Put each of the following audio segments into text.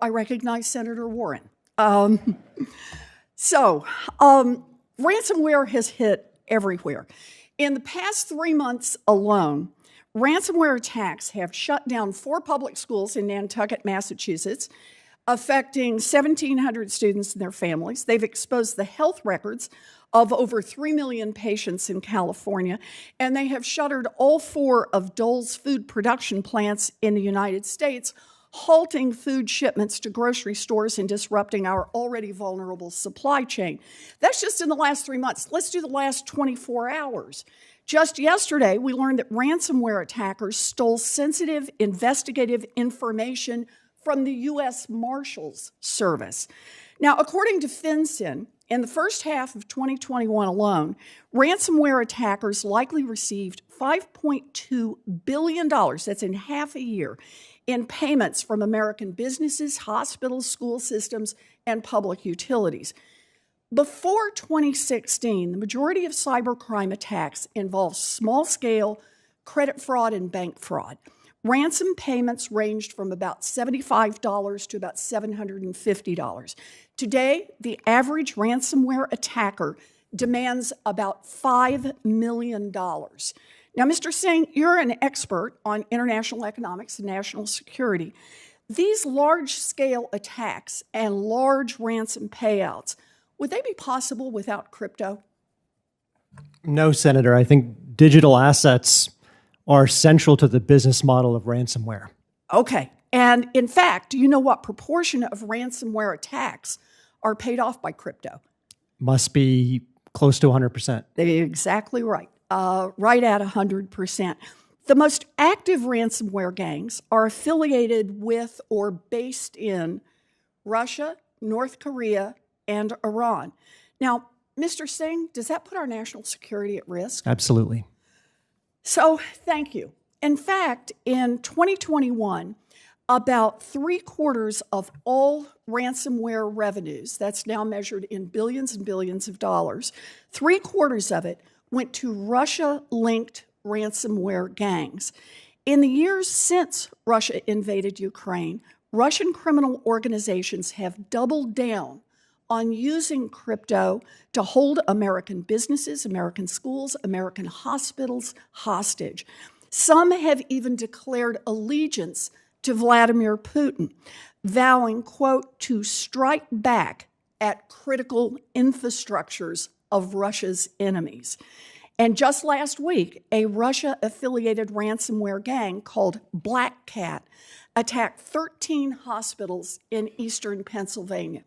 I recognize Senator Warren. Ransomware has hit everywhere. In the past 3 months alone, ransomware attacks have shut down 4 public schools in Nantucket, Massachusetts, affecting 1,700 students and their families. They've exposed the health records of over 3 million patients in California, and they have shuttered all 4 of Dole's food production plants in the United States, halting food shipments to grocery stores and disrupting our already vulnerable supply chain. That's just in the last 3 months. Let's do the last 24 hours. Just yesterday, we learned that ransomware attackers stole sensitive investigative information from the U.S. Marshals Service. Now, according to FinCEN, in the first half of 2021 alone, ransomware attackers likely received $5.2 billion, that's in half a year, in payments from American businesses, hospitals, school systems, and public utilities. Before 2016, the majority of cybercrime attacks involved small-scale credit fraud and bank fraud. Ransom payments ranged from about $75 to about $750. Today, the average ransomware attacker demands about $5 million. Now, Mr. Singh, you're an expert on international economics and national security. These large-scale attacks and large ransom payouts, would they be possible without crypto? No, Senator. I think digital assets are central to the business model of ransomware. Okay. And in fact, do you know what proportion of ransomware attacks are paid off by crypto? Must be close to 100%. Exactly right. Right at 100%. The most active ransomware gangs are affiliated with or based in Russia, North Korea, and Iran. Now, Mr. Singh, does that put our national security at risk? Absolutely. So, thank you. In fact, in 2021, about 3/4 of all ransomware revenues, that's now measured in billions and billions of dollars, 3/4 of it went to Russia-linked ransomware gangs. In the years since Russia invaded Ukraine, Russian criminal organizations have doubled down on using crypto to hold American businesses, American schools, American hospitals hostage. Some have even declared allegiance to Vladimir Putin, vowing, quote, to strike back at critical infrastructures of Russia's enemies. And just last week, a Russia-affiliated ransomware gang called Black Cat attacked 13 hospitals in eastern Pennsylvania.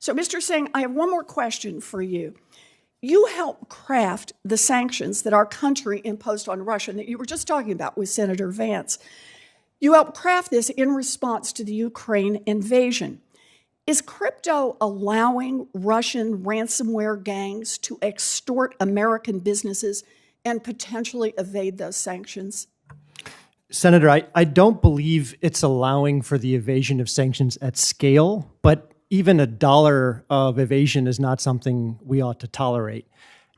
So, Mr. Singh, I have one more question for you. You helped craft the sanctions that our country imposed on Russia, and that you were just talking about with Senator Vance. You helped craft this in response to the Ukraine invasion. Is crypto allowing Russian ransomware gangs to extort American businesses and potentially evade those sanctions? Senator, I don't believe it's allowing for the evasion of sanctions at scale, but even $1 of evasion is not something we ought to tolerate.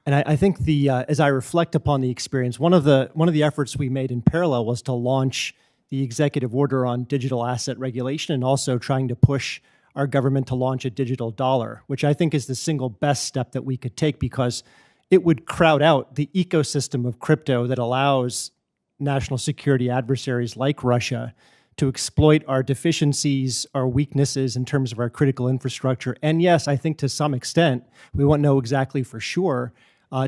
And I think as I reflect upon the experience, one of the efforts we made in parallel was to launch the executive order on digital asset regulation, and also trying to push our government to launch a digital dollar, which I think is the single best step that we could take, because it would crowd out the ecosystem of crypto that allows national security adversaries like Russia to exploit our deficiencies, our weaknesses in terms of our critical infrastructure. And yes, I think to some extent, we won't know exactly for sure,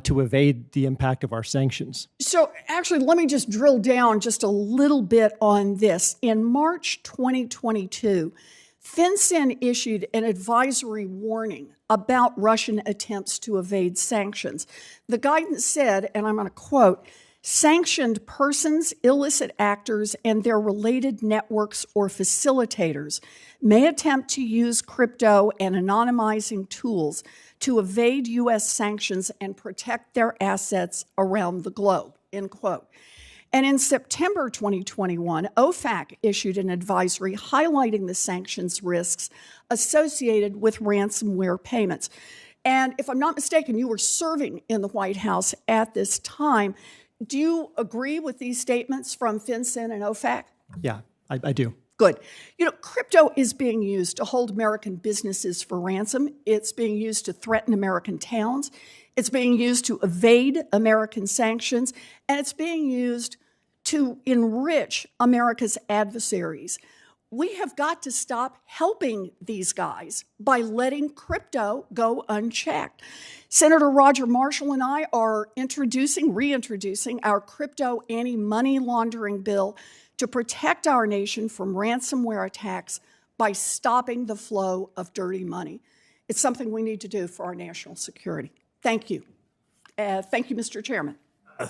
to evade the impact of our sanctions. So actually, let me just drill down just a little bit on this. In March 2022, FinCEN issued an advisory warning about Russian attempts to evade sanctions. The guidance said, and I'm going to quote, "Sanctioned persons, illicit actors, and their related networks or facilitators may attempt to use crypto and anonymizing tools to evade U.S. sanctions and protect their assets around the globe," end quote. And in September 2021, OFAC issued an advisory highlighting the sanctions risks associated with ransomware payments. And if I'm not mistaken, you were serving in the White House at this time. Do you agree with these statements from FinCEN and OFAC? Yeah, I do. Good. You know, crypto is being used to hold American businesses for ransom. It's being used to threaten American towns. It's being used to evade American sanctions. And it's being used to enrich America's adversaries. We have got to stop helping these guys by letting crypto go unchecked. Senator Roger Marshall and I are reintroducing our crypto anti-money laundering bill to protect our nation from ransomware attacks by stopping the flow of dirty money. It's something we need to do for our national security. Thank you. Thank you, Mr. Chairman.